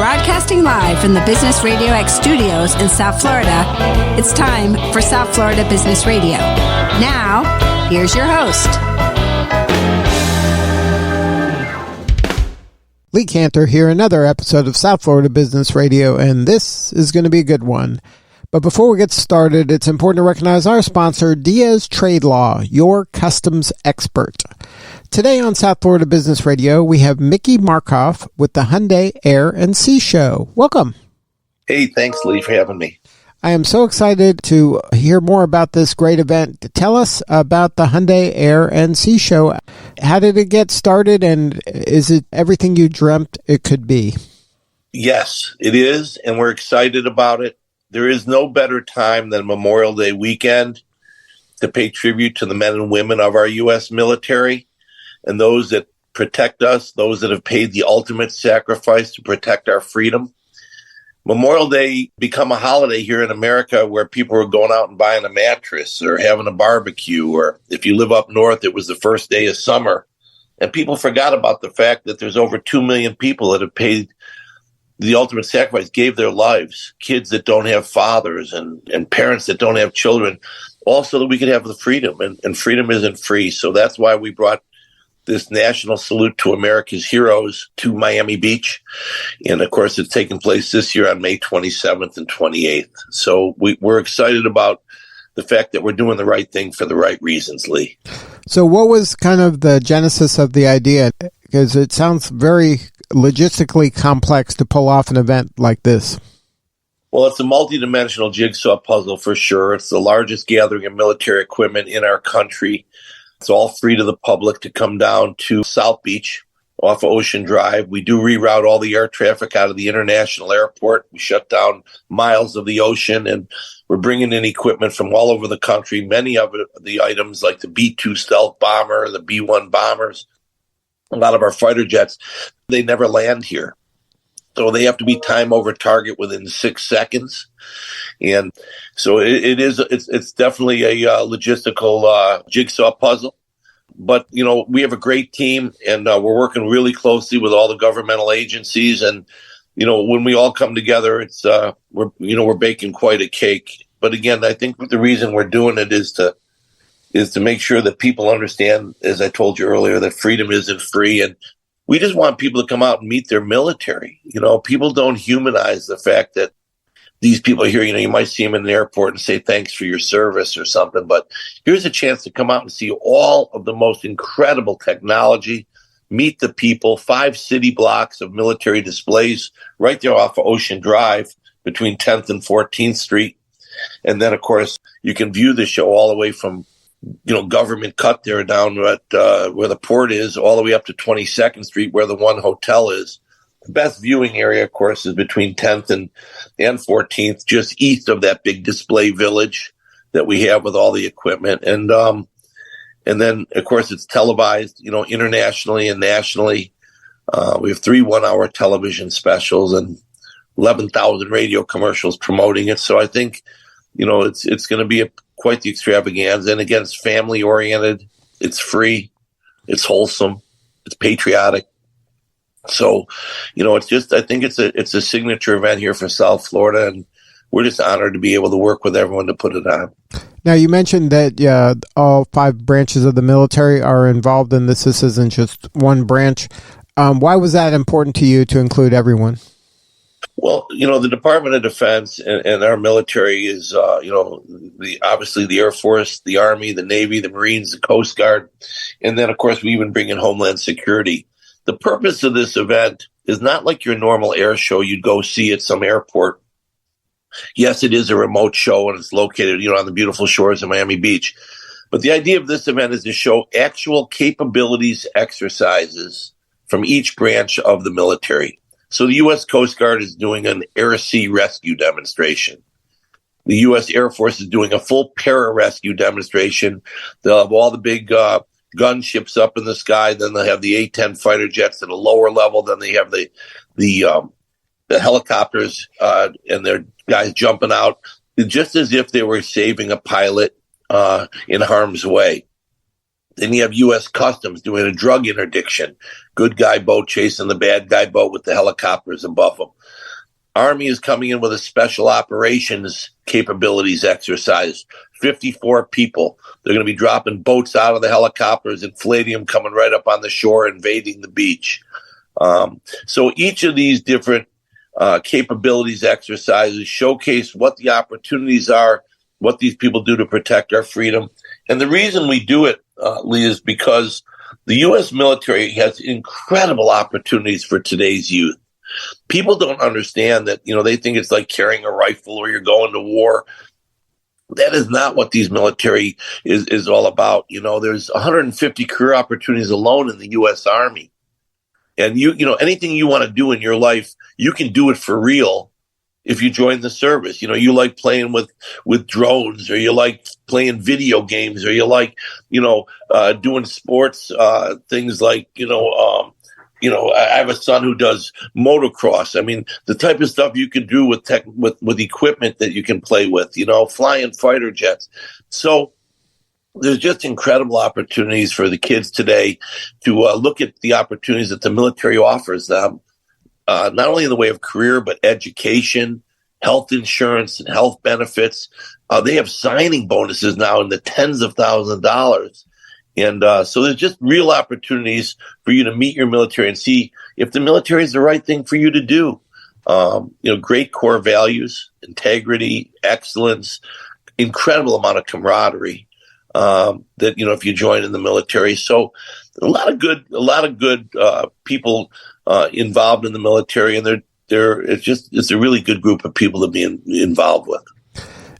Broadcasting live from the Business RadioX studios in South Florida, it's time for South Florida Business Radio. Now, here's your host. Lee Cantor here, another episode of South Florida Business Radio, and this is going to be a good one. But before we get started, it's important to recognize our sponsor, Diaz Trade Law, your customs expert. Today on South Florida Business Radio, we have Mickey Markoff with the Hyundai Air and Sea Show. Welcome. Hey, thanks, Lee, for having me. I am so excited to hear more about this great event. Tell us about the Hyundai Air and Sea Show. How did it get started, and is it everything you dreamt it could be? Yes, it is, and we're excited about it. There is no better time than Memorial Day weekend to pay tribute to the men and women of our U.S. military and those that protect us, those that have paid the ultimate sacrifice to protect our freedom. Memorial Day become a holiday here in America where people are going out and buying a mattress or having a barbecue, or if you live up north, it was the first day of summer. And people forgot about the fact that there's over 2 million people that have paid the ultimate sacrifice, gave their lives, kids that don't have fathers and parents that don't have children, all so that we could have the freedom. And freedom isn't free. So that's why we brought this national salute to America's heroes to Miami Beach. And of course, it's taking place this year on May 27th and 28th. So we're excited about the fact that we're doing the right thing for the right reasons, Lee. So what was kind of the genesis of the idea? Because it sounds very logistically complex to pull off an event like this. Well, it's a multidimensional jigsaw puzzle for sure. It's the largest gathering of military equipment in our country. It's all free to the public to come down to South Beach off of Ocean Drive. We do reroute all the air traffic out of the international airport. We shut down miles of the ocean, and we're bringing in equipment from all over the country. Many of the items like the B-2 stealth bomber, the B-1 bombers, a lot of our fighter jets, they never land here. So they have to be time over target within 6 seconds. And so it's definitely a logistical jigsaw puzzle. But, you know, we have a great team, and we're working really closely with all the governmental agencies. And, you know, when we all come together, it's we're baking quite a cake. But again, I think the reason we're doing it is to make sure that people understand, as I told you earlier, that freedom isn't free. And we just want people to come out and meet their military. You know, people don't humanize the fact that these people are here. You know, you might see them in the airport and say, thanks for your service or something. But here's a chance to come out and see all of the most incredible technology, meet the people, 5 city blocks of military displays right there off of Ocean Drive between 10th and 14th Street. And then, of course, you can view the show all the way from Government Cut there down at where the port is, all the way up to 22nd Street where the one hotel is. The best viewing area, of course, is between 10th and 14th, just east of that big display village that we have with all the equipment. And then, of course, it's televised, internationally and nationally. We have 3 one-hour television specials and 11,000 radio commercials promoting it. So I think, it's going to be quite the extravaganza. And again, it's family oriented. It's free. It's wholesome. It's patriotic. So, I think it's a signature event here for South Florida, and we're just honored to be able to work with everyone to put it on. Now, you mentioned that all 5 branches of the military are involved in this. This isn't just one branch. Why was that important to you to include everyone? Well, the Department of Defense and our military is, obviously the Air Force, the Army, the Navy, the Marines, the Coast Guard. And then, of course, we even bring in Homeland Security. The purpose of this event is not like your normal air show you'd go see at some airport. Yes, it is a remote show, and it's located, on the beautiful shores of Miami Beach. But the idea of this event is to show actual capabilities exercises from each branch of the military. So the U.S. Coast Guard is doing an air-sea rescue demonstration. The U.S. Air Force is doing a full para-rescue demonstration. They'll have all the big gunships up in the sky. Then they'll have the A-10 fighter jets at a lower level. Then they have the helicopters and their guys jumping out, just as if they were saving a pilot in harm's way. Then you have U.S. Customs doing a drug interdiction. Good guy boat chasing the bad guy boat with the helicopters above them. Army is coming in with a special operations capabilities exercise. 54 people. They're going to be dropping boats out of the helicopters, inflating them, coming right up on the shore, invading the beach. So each of these different capabilities exercises showcase what the opportunities are, what these people do to protect our freedom. And the reason we do it, Lee, is because the U.S. military has incredible opportunities for today's youth. People don't understand that, they think it's like carrying a rifle or you're going to war. That is not what these military is all about. There's 150 career opportunities alone in the U.S. Army. And anything you want to do in your life, you can do it for real if you join the service. You like playing with drones, or you like playing video games, or you like, doing sports things like, I have a son who does motocross. I mean, the type of stuff you can do with equipment that you can play with, flying fighter jets. So there's just incredible opportunities for the kids today to look at the opportunities that the military offers them, not only in the way of career, but education, health insurance, and health benefits. They have signing bonuses now in the tens of thousands of dollars. And so there's just real opportunities for you to meet your military and see if the military is the right thing for you to do. Great core values, integrity, excellence, incredible amount of camaraderie that, if you join in the military. So a lot of good people involved in the military, and it's a really good group of people to be involved with.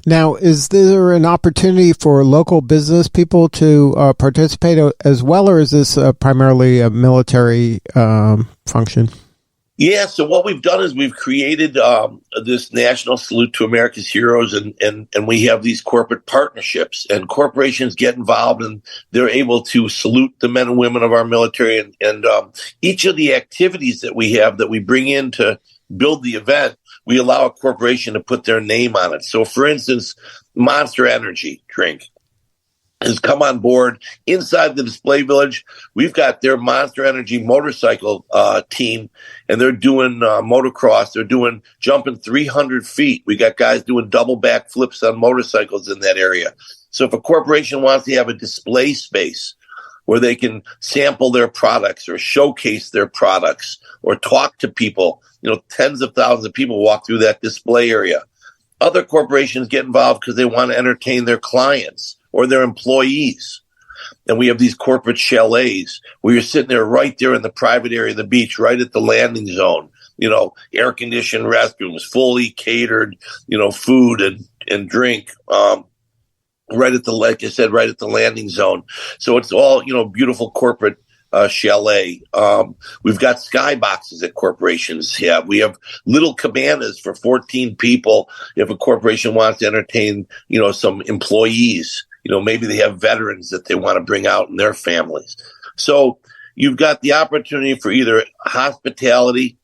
Now, is there an opportunity for local business people to participate as well, or is this primarily a military function? Yeah, so what we've done is we've created this National Salute to America's Heroes, and we have these corporate partnerships, and corporations get involved, and they're able to salute the men and women of our military, and each of the activities that we have that we bring in to build the event, we allow a corporation to put their name on it. So, for instance, Monster Energy drink has come on board inside the display village. We've got their Monster Energy motorcycle team, and they're doing motocross. They're jumping 300 feet. We got guys doing double back flips on motorcycles in that area. So if a corporation wants to have a display space where they can sample their products or showcase their products or talk to people, tens of thousands of people walk through that display area. Other corporations get involved because they want to entertain their clients or their employees. And we have these corporate chalets where you're sitting there right there in the private area of the beach, right at the landing zone, air conditioned restrooms, fully catered, food and drink, right at like I said, right at the landing zone. So it's all, beautiful corporate chalet. We've got skyboxes that corporations have. We have little cabanas for 14 people if a corporation wants to entertain, some employees. Maybe they have veterans that they want to bring out and their families. So you've got the opportunity for either hospitality,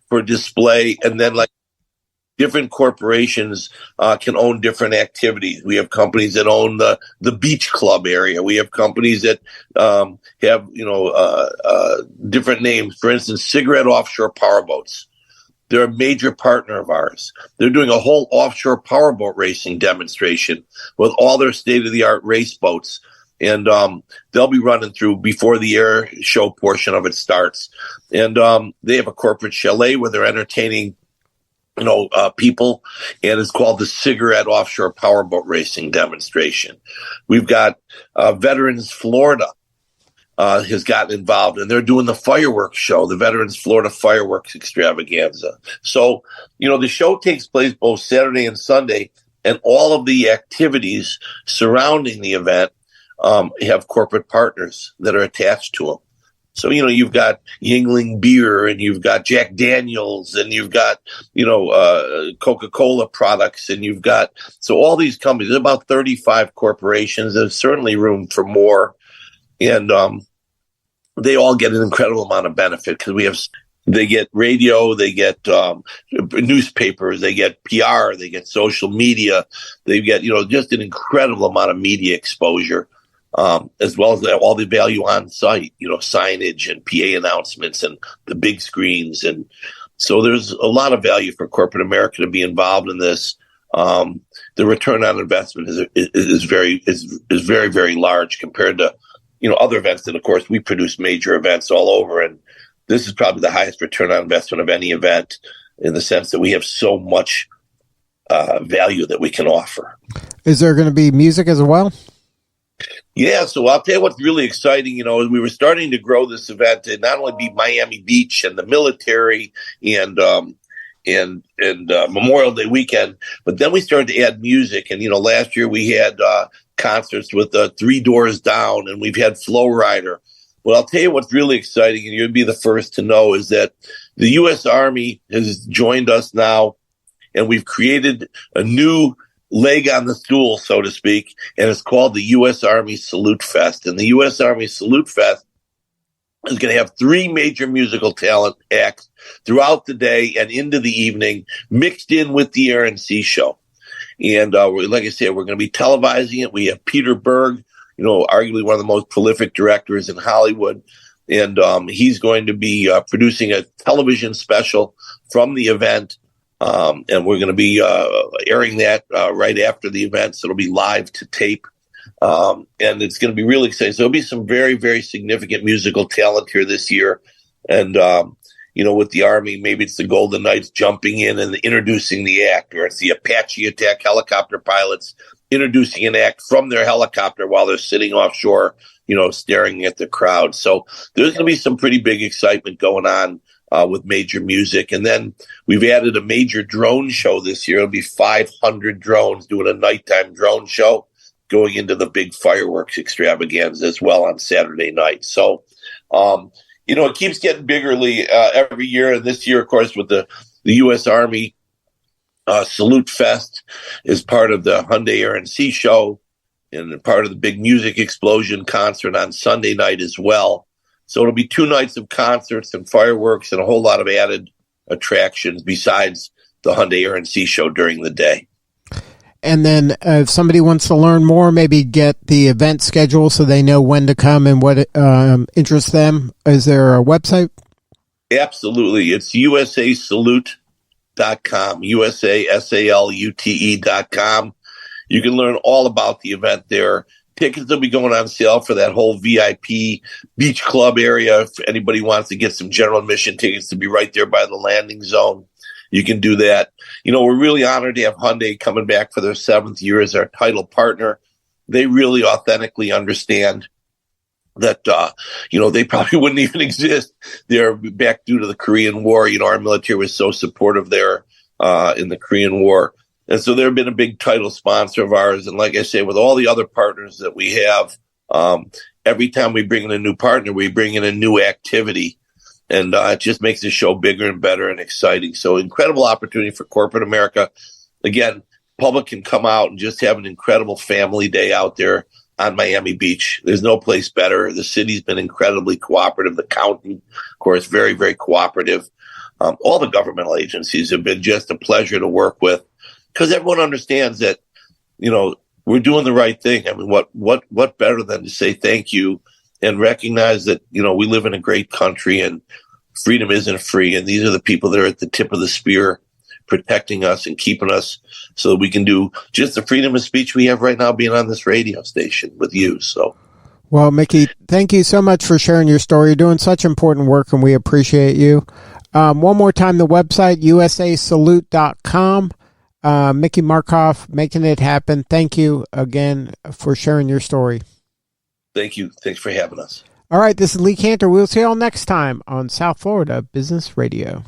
for display, and then like different corporations can own different activities. We have companies that own the beach club area. We have companies that have different names. For instance, Cigarette Offshore Powerboats. They're a major partner of ours. They're doing a whole offshore powerboat racing demonstration with all their state-of-the-art race boats. And they'll be running through before the air show portion of it starts. And they have a corporate chalet where they're entertaining people, and it's called the Cigarette Offshore Powerboat Racing Demonstration. We've got Veterans Florida has gotten involved, and they're doing the fireworks show, the Veterans Florida Fireworks Extravaganza. So, the show takes place both Saturday and Sunday, and all of the activities surrounding the event have corporate partners that are attached to them. So, you've got Yuengling beer, and you've got Jack Daniels, and you've got, Coca-Cola products, and you've got, so all these companies, there's about 35 corporations. There's certainly room for more. And they all get an incredible amount of benefit because they get radio, they get newspapers, they get PR, they get social media, they get, just an incredible amount of media exposure. as well as all the value on site, signage and PA announcements and the big screens. And so there's a lot of value for corporate America to be involved in this. The return on investment is very, very large compared to, other events that, of course, we produce major events all over. And this is probably the highest return on investment of any event in the sense that we have so much value that we can offer. Is there going to be music as well? Yeah, so I'll tell you what's really exciting. We were starting to grow this event to not only be Miami Beach and the military and Memorial Day weekend, but then we started to add music. And last year we had concerts with Three Doors Down, and we've had Flow Rider. Well, I'll tell you what's really exciting, and you'll be the first to know, is that the U.S. Army has joined us now, and we've created a new leg on the stool, so to speak, and it's called the U.S. Army Salute Fest. And the U.S. Army Salute Fest is going to have 3 major musical talent acts throughout the day and into the evening, mixed in with the RNC show. And like I said, we're going to be televising it. We have Peter Berg, arguably one of the most prolific directors in Hollywood, and he's going to be producing a television special from the event. And we're going to be airing that right after the event. So it'll be live to tape. And it's going to be really exciting. So there'll be some very, very significant musical talent here this year. And, with the Army, maybe it's the Golden Knights jumping in and introducing the act, or it's the Apache attack helicopter pilots introducing an act from their helicopter while they're sitting offshore, staring at the crowd. So there's going to be some pretty big excitement going on with major music. And then we've added a major drone show this year. It'll be 500 drones doing a nighttime drone show going into the big fireworks extravaganza as well on Saturday night. So, it keeps getting bigger every year. And this year, of course, with the U.S. Army Salute Fest is part of the Hyundai RNC show and part of the big music explosion concert on Sunday night as well. So it'll be 2 nights of concerts and fireworks and a whole lot of added attractions besides the Hyundai RNC show during the day. And then if somebody wants to learn more, maybe get the event schedule so they know when to come and what interests them. Is there a website? Absolutely. It's usasalute.com, USASALUTE.com. You can learn all about the event there. Tickets will be going on sale for that whole VIP beach club area. If anybody wants to get some general admission tickets to be right there by the landing zone, you can do that. We're really honored to have Hyundai coming back for their 7th year as our title partner. They really authentically understand that, they probably wouldn't even exist. They're back due to the Korean War. Our military was so supportive there in the Korean War. And so they've been a big title sponsor of ours. And like I say, with all the other partners that we have, every time we bring in a new partner, we bring in a new activity. And it just makes the show bigger and better and exciting. So incredible opportunity for corporate America. Again, public can come out and just have an incredible family day out there on Miami Beach. There's no place better. The city's been incredibly cooperative. The county, of course, very, very cooperative. All the governmental agencies have been just a pleasure to work with because everyone understands that, we're doing the right thing. I mean, what better than to say thank you and recognize that, we live in a great country and freedom isn't free. And these are the people that are at the tip of the spear protecting us and keeping us so that we can do just the freedom of speech we have right now being on this radio station with you. So, well, Mickey, thank you so much for sharing your story. You're doing such important work and we appreciate you. One more time, the website, usasalute.com. Mickey Markoff, making it happen. Thank you again for sharing your story. Thank you. Thanks for having us. All right, this is Lee Cantor. We'll see you all next time on South Florida Business Radio.